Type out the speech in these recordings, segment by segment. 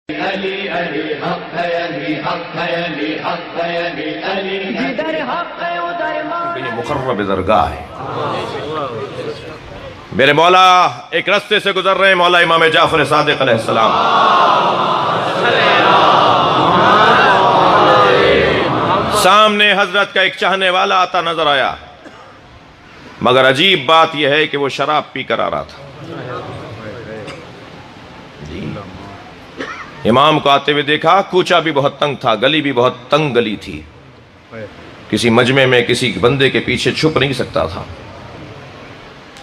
علی علی حق ہے، علی حق ہے، علی حق ہے، علی علی جدھر حق ہے ادھر یہ مقرب درگاہ ہے۔ میرے مولا ایک رستے سے گزر رہے ہیں، مولا امام جعفر صادق علیہ السلام۔ سامنے حضرت کا ایک چاہنے والا آتا نظر آیا، مگر عجیب بات یہ ہے کہ وہ شراب پی کر آ رہا تھا۔ امام کو آتے ہوئے دیکھا، کوچہ بھی بہت تنگ تھا، گلی بھی بہت تنگ گلی تھی، کسی مجمع میں کسی بندے کے پیچھے چھپ نہیں سکتا تھا۔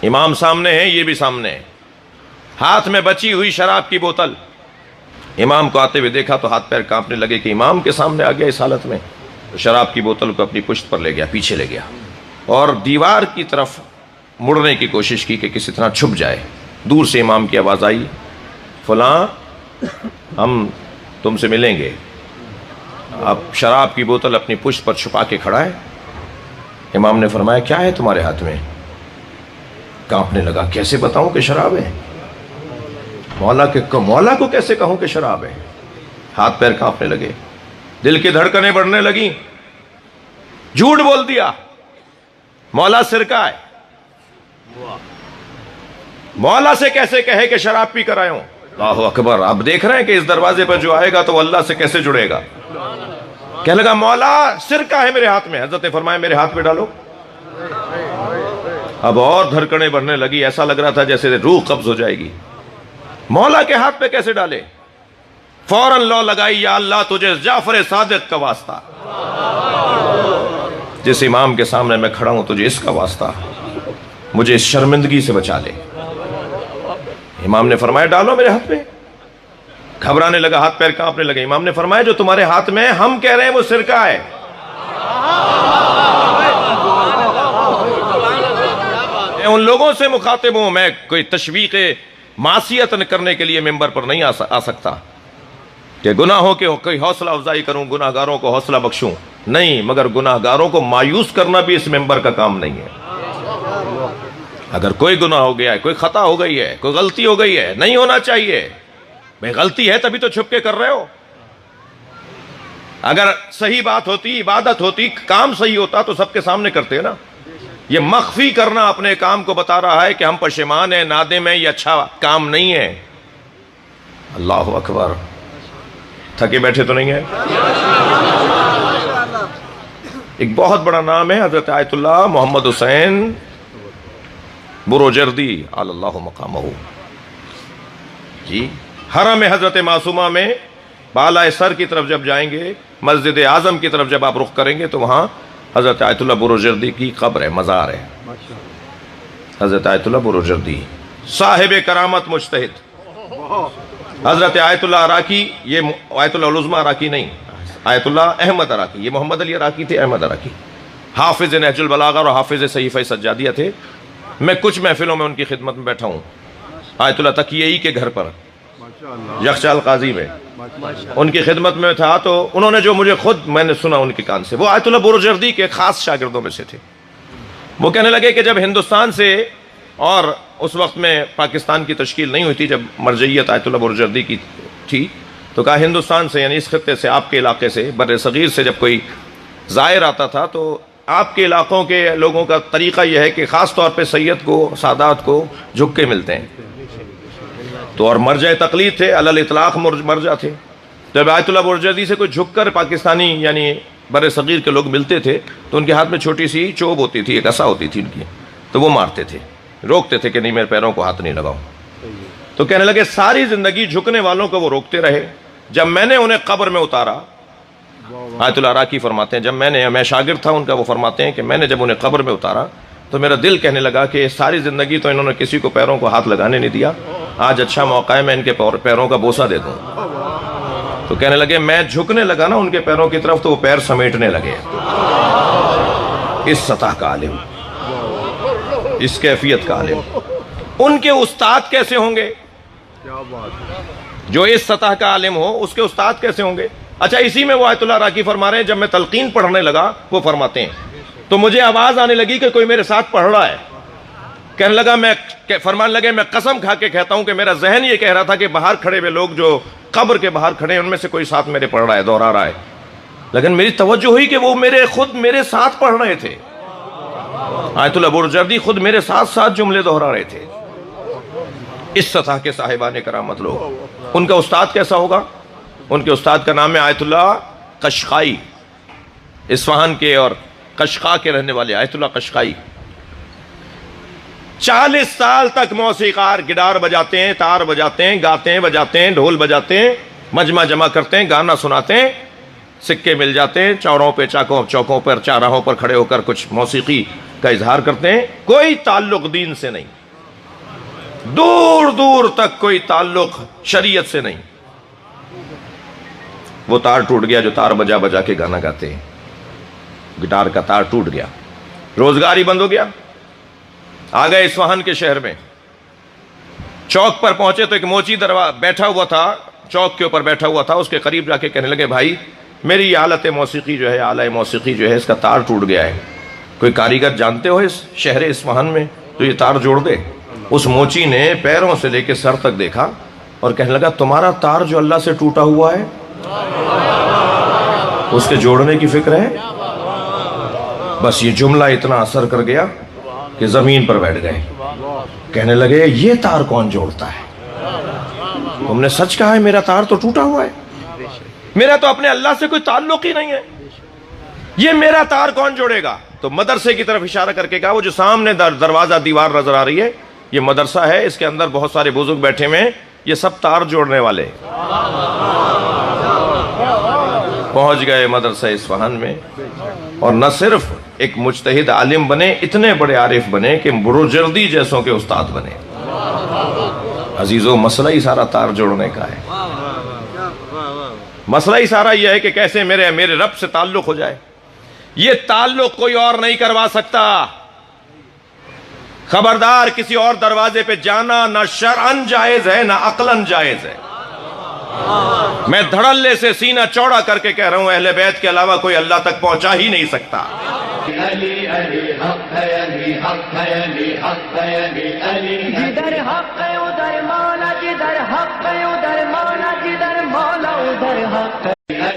امام سامنے ہے، یہ بھی سامنے ہے، ہاتھ میں بچی ہوئی شراب کی بوتل۔ امام کو آتے ہوئے دیکھا تو ہاتھ پیر کانپنے لگے کہ امام کے سامنے آ گیا اس حالت میں، تو شراب کی بوتل کو اپنی پشت پر لے گیا، پیچھے لے گیا اور دیوار کی طرف مڑنے کی کوشش کی کہ کسی طرح چھپ جائے۔ دور سے امام کی آواز آئی، فلاں ہم تم سے ملیں گے۔ اب شراب کی بوتل اپنی پشت پر چھپا کے کھڑا ہے۔ امام نے فرمایا کیا ہے تمہارے ہاتھ میں؟ کانپنے لگا، کیسے بتاؤں کہ شراب ہے؟ مولا کو کیسے کہوں کہ شراب ہے؟ ہاتھ پیر کانپنے لگے، دل کی دھڑکنیں بڑھنے لگیں۔ جھوٹ بول دیا، مولا سرکہ ہے، مولا سے کیسے کہے کہ شراب پی کر آئے ہوں؟ اللہ اکبر۔ اب دیکھ رہے ہیں کہ اس دروازے پر جو آئے گا تو وہ اللہ سے کیسے جڑے گا۔ کہنے لگا مولا سرکہ ہے میرے ہاتھ میں۔ حضرت نے فرمایا میرے ہاتھ پہ ڈالو۔ اب اور دھڑکنیں بڑھنے لگی، ایسا لگ رہا تھا جیسے روح قبض ہو جائے گی۔ مولا کے ہاتھ پہ کیسے ڈالے؟ فوراً لو لگائی، یا اللہ تجھے جعفر صادق کا واسطہ، جس امام کے سامنے میں کھڑا ہوں تجھے اس کا واسطہ، مجھے اس شرمندگی سے بچا لے۔ امام نے فرمایا ڈالو میرے ہاتھ پہ۔ گھبرانے لگا، ہاتھ پیر کانپنے لگے۔ امام نے فرمایا جو تمہارے ہاتھ میں ہم کہہ رہے ہیں وہ سرکہ ہے۔ میں ان لوگوں سے مخاطب ہوں، میں کوئی تشویق معصیت کرنے کے لیے ممبر پر نہیں آ سکتا کہ گناہوں کے کوئی حوصلہ افزائی کروں، گناہ گاروں کو حوصلہ بخشوں، نہیں، مگر گناہ گاروں کو مایوس کرنا بھی اس ممبر کا کام نہیں ہے۔ اگر کوئی گناہ ہو گیا ہے، کوئی خطا ہو گئی ہے، کوئی غلطی ہو گئی ہے، نہیں ہونا چاہیے، بھئی غلطی ہے تبھی تو چھپ کے کر رہے ہو۔ اگر صحیح بات ہوتی، عبادت ہوتی، کام صحیح ہوتا تو سب کے سامنے کرتے نا۔ یہ مخفی کرنا اپنے کام کو بتا رہا ہے کہ ہم پشیمان ہیں، نادم ہیں، یہ اچھا کام نہیں ہے۔ اللہ اکبر۔ تھکے بیٹھے تو نہیں ہیں؟ ایک بہت بڑا نام ہے حضرت آیت اللہ محمد حسین بروجردی علی اللہ مقامہ۔ جی حرم حضرت معصومہ میں بالائے سر کی طرف جب جائیں گے، مسجد اعظم کی طرف جب آپ رخ کریں گے تو وہاں حضرت آیت اللہ بروجردی کی قبر ہے، مزار ہے۔ حضرت آیت اللہ بروجردی صاحب کرامت مجتہد، حضرت آیت اللہ عراقی، یہ آیت اللہ العظمی عراقی نہیں، آیت اللہ احمد عراقی، یہ محمد علی عراقی تھے، احمد عراقی حافظ نہج البلاغہ اور حافظ صحیفہ سجادیہ تھے۔ میں کچھ محفلوں میں ان کی خدمت میں بیٹھا ہوں، آیت اللہ تقیئی کے گھر پر یخچال قاضی میں ان کی خدمت میں تھا، تو انہوں نے جو مجھے خود میں نے سنا ان کے کان سے، وہ آیت اللہ بروجردی کے خاص شاگردوں میں سے تھے۔ وہ کہنے لگے کہ جب ہندوستان سے، اور اس وقت میں پاکستان کی تشکیل نہیں ہوئی تھی، جب مرجعیت آیت اللہ بروجردی کی تھی، تو کہا ہندوستان سے، یعنی اس خطے سے، آپ کے علاقے سے، بر صغیر سے جب کوئی زائر آتا تھا تو آپ کے علاقوں کے لوگوں کا طریقہ یہ ہے کہ خاص طور پہ سید کو، سادات کو جھک کے ملتے ہیں، تو اور مرجع تقلید تھے، علی الاطلاق مرجع تھے۔ جب آیت اللہ بروجردی سے کوئی جھک کر پاکستانی یعنی بر صغیر کے لوگ ملتے تھے تو ان کے ہاتھ میں چھوٹی سی چوب ہوتی تھی، ایک عصا ہوتی تھی ان کی، تو وہ مارتے تھے، روکتے تھے کہ نہیں میرے پیروں کو ہاتھ نہیں لگاؤ۔ تو کہنے لگے ساری زندگی جھکنے والوں کو وہ روکتے رہے، جب میں نے انہیں قبر میں اتارا، آیت اللہ عراقی فرماتے ہیں جب میں شاگرد تھا ان کا، وہ فرماتے ہیں کہ میں نے جب انہیں قبر میں اتارا تو میرا دل کہنے لگا کہ ساری زندگی تو انہوں نے کسی کو پیروں کو ہاتھ لگانے نہیں دیا، آج اچھا موقع ہے میں ان کے پیروں کا بوسہ دے دوں۔ تو کہنے لگے میں جھکنے لگا نا ان کے پیروں کی طرف تو وہ پیر سمیٹنے لگے۔ اس سطح کا عالم، اس کیفیت کا عالم، ان کے استاد کیسے ہوں گے؟ جو اس سطح کا عالم ہو اس کے استاد کیسے ہوں گے؟ اچھا اسی میں وہ آیت اللہ عراقی فرما رہے ہیں جب میں تلقین پڑھنے لگا، وہ فرماتے ہیں تو مجھے آواز آنے لگی کہ کوئی میرے ساتھ پڑھ رہا ہے۔ کہنے لگا فرمانے لگے میں قسم کھا کے کہتا ہوں کہ میرا ذہن یہ کہہ رہا تھا کہ باہر کھڑے ہوئے لوگ جو قبر کے باہر کھڑے ہیں، ان میں سے کوئی ساتھ میرے پڑھ رہا ہے، دوہرا رہا ہے، لیکن میری توجہ ہوئی کہ وہ خود میرے ساتھ پڑھ رہے تھے. آیت اللہ بورجردی خود میرے ساتھ ساتھ جملے دوہرا رہے تھے. اس سطح کے صاحبان کرامت لوگ. ان کا استاد کیسا ہوگا؟ ان کے استاد کا نام ہے آیت اللہ قشقائی، اصفہان کے اور قشقا کے رہنے والے آیت اللہ قشقائی. 40 سال تک موسیقار گٹار بجاتے ہیں، تار بجاتے ہیں، گاتے ہیں، بجاتے ہیں، ڈھول بجاتے ہیں، مجمع جمع کرتے ہیں، گانا سناتے ہیں، سکے مل جاتے ہیں، چوراہوں پہ چوکوں پر چاراہوں پر کھڑے ہو کر کچھ موسیقی کا اظہار کرتے ہیں. کوئی تعلق دین سے نہیں، دور دور تک کوئی تعلق شریعت سے نہیں. وہ تار ٹوٹ گیا جو تار بجا بجا کے گانا گاتے ہیں، گٹار کا تار ٹوٹ گیا، روزگار ہی بند ہو گیا. آ گئے اصفہان کے شہر میں، چوک پر پہنچے تو ایک موچی بیٹھا ہوا تھا، چوک کے اوپر بیٹھا ہوا تھا. اس کے قریب جا کے کہنے لگے بھائی میری یہ آلت موسیقی جو ہے، آلہ موسیقی جو ہے، اس کا تار ٹوٹ گیا ہے، کوئی کاریگر جانتے ہو اس شہر اصفہان میں تو یہ تار جوڑ دے؟ اس موچی نے پیروں سے لے کے سر تک دیکھا اور کہنے لگا تمہارا تار جو اللہ سے ٹوٹا ہوا ہے اس کے جوڑنے کی فکر ہے؟ بس یہ جملہ اتنا اثر کر گیا کہ زمین پر بیٹھ گئے. کہنے لگے یہ تار کون جوڑتا ہے؟ تم نے سچ کہا ہے، میرا تار تو ٹوٹا ہوا ہے، میرا تو اپنے اللہ سے کوئی تعلق ہی نہیں ہے، یہ میرا تار کون جوڑے گا؟ تو مدرسے کی طرف اشارہ کر کے کہا وہ جو سامنے دروازہ دیوار نظر آ رہی ہے یہ مدرسہ ہے، اس کے اندر بہت سارے بزرگ بیٹھے ہوئے ہیں، یہ سب تار جوڑنے والے. پہنچ گئے مدرسہ اصفہان میں، اور نہ صرف ایک مجتہد عالم بنے، اتنے بڑے عارف بنے کہ بروجردی جیسوں کے استاد بنے. عزیزو مسئلہ ہی سارا تار جوڑنے کا ہے. مسئلہ ہی سارا یہ ہے کہ کیسے میرے رب سے تعلق ہو جائے. یہ تعلق کوئی اور نہیں کروا سکتا. خبردار کسی اور دروازے پہ جانا نہ شرعن جائز ہے نہ عقلاً جائز ہے. میں دھڑلے سے سینہ چوڑا کر کے کہہ رہا ہوں اہل بیت کے علاوہ کوئی اللہ تک پہنچا ہی نہیں سکتا. علی علی حق ہے، علی حق ہے، علی حق ہے، علی علی جدھر حق ہے ادھر مولا، جدھر حق ہے ادھر مولا، جدھر مولا ادھر حق ہے.